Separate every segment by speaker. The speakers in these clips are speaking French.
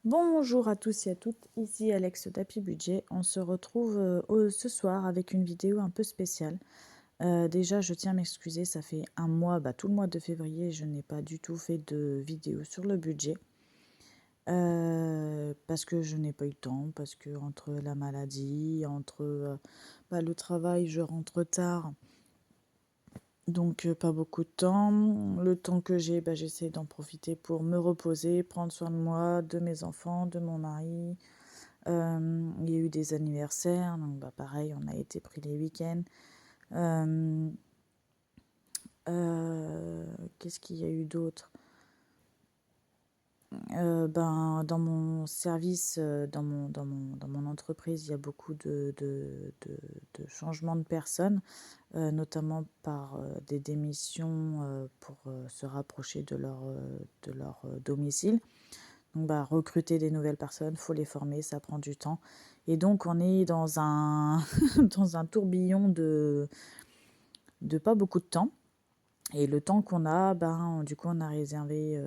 Speaker 1: Bonjour à tous et à toutes, ici Alex d'Happy Budget. On se retrouve ce soir avec une vidéo un peu spéciale. Déjà, je tiens à m'excuser, ça fait un mois, tout le mois de février, je n'ai pas du tout fait de vidéo sur le budget. Parce que je n'ai pas eu le temps, parce que entre la maladie, entre le travail, je rentre tard. Donc pas beaucoup de temps. Le temps que j'ai, j'essaie d'en profiter pour me reposer, prendre soin de moi, de mes enfants, de mon mari. Il y a eu des anniversaires, donc pareil, on a été pris les week-ends. Euh, Qu'est-ce qu'il y a eu d'autre? Dans mon service, dans mon entreprise, il y a beaucoup de changements de personnes, notamment par des démissions pour se rapprocher de leur domicile. Donc, recruter des nouvelles personnes, faut les former, ça prend du temps. Et donc, on est dans un, dans un tourbillon de pas beaucoup de temps. Et le temps qu'on a, du coup, on a réservé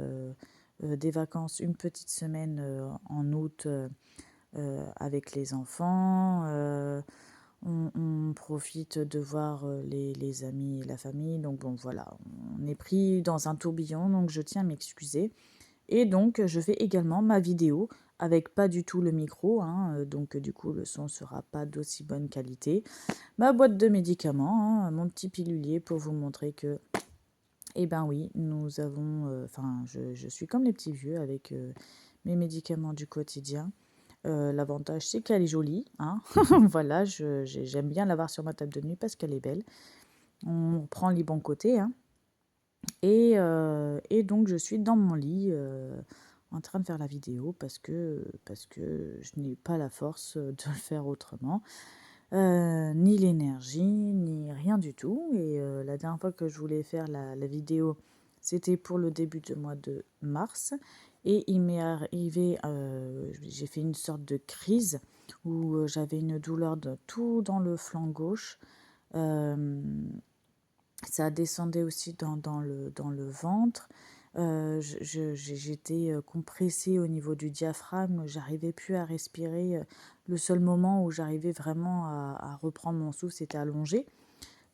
Speaker 1: des vacances, une petite semaine en août avec les enfants. On profite de voir les amis et la famille. Donc, bon, voilà, on est pris dans un tourbillon. Donc, je tiens à m'excuser. Et donc, je fais également ma vidéo avec pas du tout le micro, hein, donc du coup, le son sera pas d'aussi bonne qualité. Ma boîte de médicaments, hein, mon petit pilulier pour vous montrer que, eh ben oui, nous avons, je suis comme les petits vieux avec mes médicaments du quotidien. L'avantage, c'est qu'elle est jolie, hein. Voilà, j'aime bien l'avoir sur ma table de nuit parce qu'elle est belle. On prend les bons côtés, hein. Et donc je suis dans mon lit, en train de faire la vidéo parce que je n'ai pas la force, de le faire autrement, ni l'énergie, ni rien du tout. Et la dernière fois que je voulais faire la vidéo, c'était pour le début du mois de mars et il m'est arrivé, j'ai fait une sorte de crise où, j'avais une douleur de tout dans le flanc gauche. Hem Ça descendait aussi dans le ventre. J'étais compressée au niveau du diaphragme, j'arrivais plus à respirer. Le seul moment où j'arrivais vraiment à reprendre mon souffle, c'était allongé.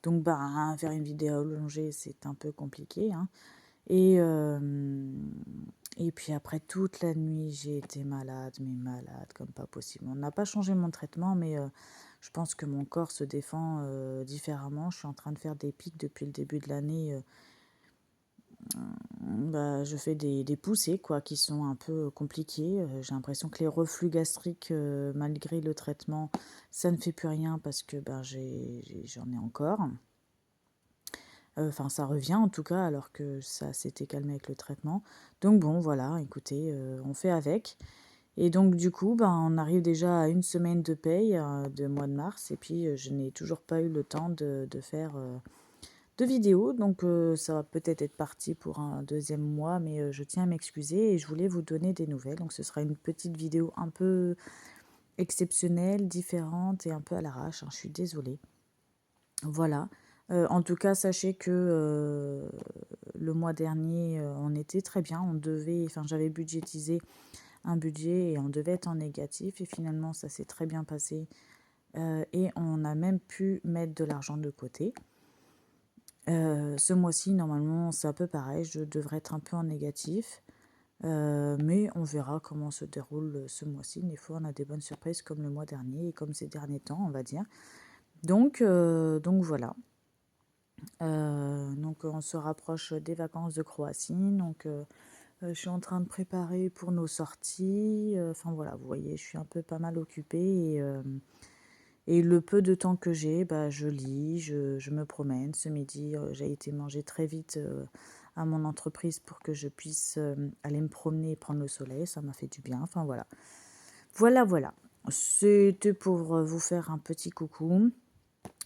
Speaker 1: Donc, faire une vidéo allongée, c'est un peu compliqué, hein. Et, et puis après, toute la nuit, j'ai été malade, mais malade comme pas possible. On n'a pas changé mon traitement, mais je pense que mon corps se défend différemment. Je suis en train de faire des pics depuis le début de l'année. Je fais des poussées, quoi, qui sont un peu compliquées. J'ai l'impression que les reflux gastriques, malgré le traitement, ça ne fait plus rien parce que j'en ai encore. Enfin, ça revient en tout cas, alors que ça s'était calmé avec le traitement. Donc bon, voilà, écoutez, on fait avec. Et donc du coup, on arrive déjà à une semaine de paye de mois de mars, et puis je n'ai toujours pas eu le temps de faire de vidéos. Donc ça va peut-être être parti pour un deuxième mois, mais je tiens à m'excuser et je voulais vous donner des nouvelles. Donc ce sera une petite vidéo un peu exceptionnelle, différente et un peu à l'arrache, hein. Je suis désolée. Voilà. En tout cas, sachez que le mois dernier, on était très bien. J'avais budgétisé un budget et on devait être en négatif. Et finalement, ça s'est très bien passé. Et on a même pu mettre de l'argent de côté. Ce mois-ci, normalement, c'est un peu pareil. Je devrais être un peu en négatif. Mais on verra comment se déroule ce mois-ci. Des fois, on a des bonnes surprises comme le mois dernier et comme ces derniers temps, on va dire. Donc voilà. Donc on se rapproche des vacances de Croatie, donc je suis en train de préparer pour nos sorties. Enfin voilà, vous voyez, je suis un peu pas mal occupée et le peu de temps que j'ai, je lis, je me promène. Ce midi, j'ai été manger très vite à mon entreprise pour que je puisse aller me promener et prendre le soleil. Ça m'a fait du bien. Enfin voilà. Voilà. C'était pour vous faire un petit coucou.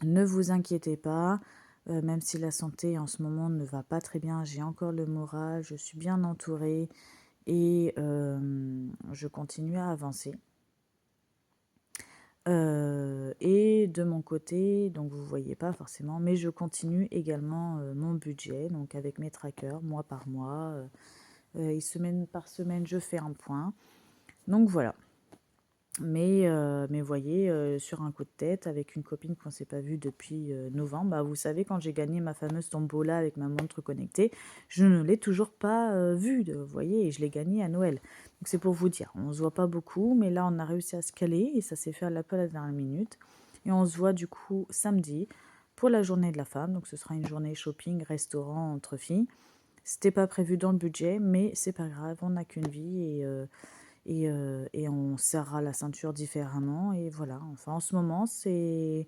Speaker 1: Ne vous inquiétez pas, même si la santé en ce moment ne va pas très bien, j'ai encore le moral, je suis bien entourée et je continue à avancer. Et de mon côté, donc vous ne voyez pas forcément, mais je continue également mon budget, donc avec mes trackers, mois par mois, et semaine par semaine, je fais un point. Donc voilà. Mais vous voyez, sur un coup de tête, avec une copine qu'on ne s'est pas vue depuis novembre, bah, vous savez, quand j'ai gagné ma fameuse tombola avec ma montre connectée, je ne l'ai toujours pas vue, vous voyez, et je l'ai gagnée à Noël. Donc c'est pour vous dire, on ne se voit pas beaucoup, mais là on a réussi à se caler et ça s'est fait à la peu à la dernière minute. Et on se voit du coup samedi pour la journée de la femme, donc ce sera une journée shopping, restaurant entre filles. C'était pas prévu dans le budget, mais c'est pas grave, on n'a qu'une vie et on serrera la ceinture différemment et voilà. Enfin, en ce moment, je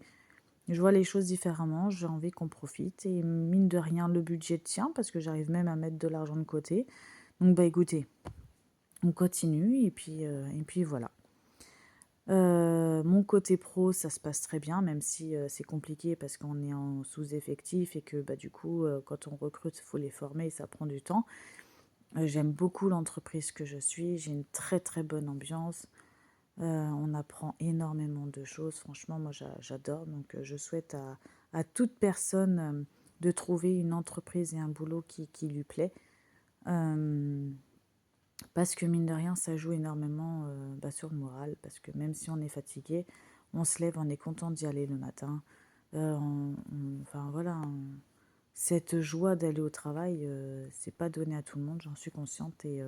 Speaker 1: vois les choses différemment, j'ai envie qu'on profite et mine de rien, le budget tient parce que j'arrive même à mettre de l'argent de côté. Donc, bah écoutez, on continue et puis voilà. Mon côté pro, ça se passe très bien, même si c'est compliqué parce qu'on est en sous-effectif et que bah, du coup, quand on recrute, il faut les former et ça prend du temps. J'aime beaucoup l'entreprise que je suis, j'ai une très très bonne ambiance. On apprend énormément de choses. Franchement, moi, j'adore. Donc, je souhaite à toute personne de trouver une entreprise et un boulot qui lui plaît. Parce que, mine de rien, ça joue énormément bah, sur le moral. Parce que même si on est fatigué, on se lève, on est content d'y aller le matin. Enfin, voilà. Cette joie d'aller au travail, c'est pas donné à tout le monde, j'en suis consciente. Et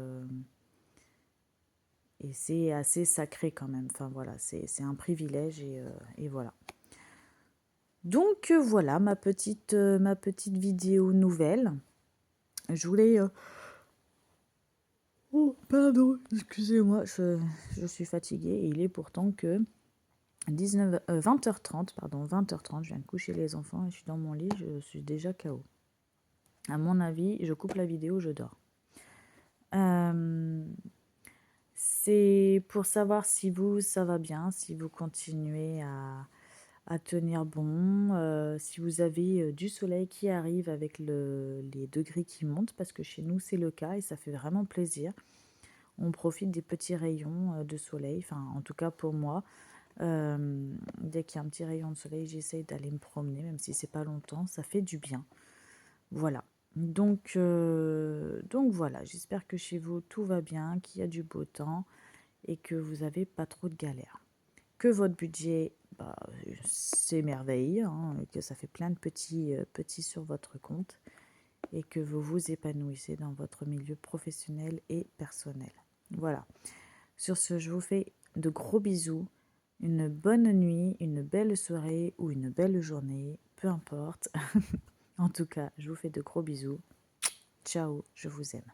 Speaker 1: c'est assez sacré quand même. Enfin voilà, c'est un privilège et voilà. Donc voilà ma petite vidéo nouvelle. Je voulais... Oh, pardon, excusez-moi, je suis fatiguée et il est pourtant que 20h30, pardon, 20h30, je viens de coucher les enfants et je suis dans mon lit, je suis déjà KO. À mon avis, je coupe la vidéo, je dors. C'est pour savoir si vous, ça va bien, si vous continuez à tenir bon, si vous avez du soleil qui arrive avec les degrés qui montent, parce que chez nous c'est le cas et ça fait vraiment plaisir. On profite des petits rayons de soleil, enfin en tout cas pour moi. Dès qu'il y a un petit rayon de soleil, j'essaye d'aller me promener, même si c'est pas longtemps, ça fait du bien. Voilà. Donc voilà, j'espère que chez vous tout va bien, qu'il y a du beau temps et que vous n'avez pas trop de galères. Que votre budget bah, s'émerveille, hein, que ça fait plein de petits sur votre compte et que vous vous épanouissez dans votre milieu professionnel et personnel. Voilà. Sur ce, je vous fais de gros bisous, une bonne nuit, une belle soirée ou une belle journée, peu importe. En tout cas, je vous fais de gros bisous. Ciao, je vous aime.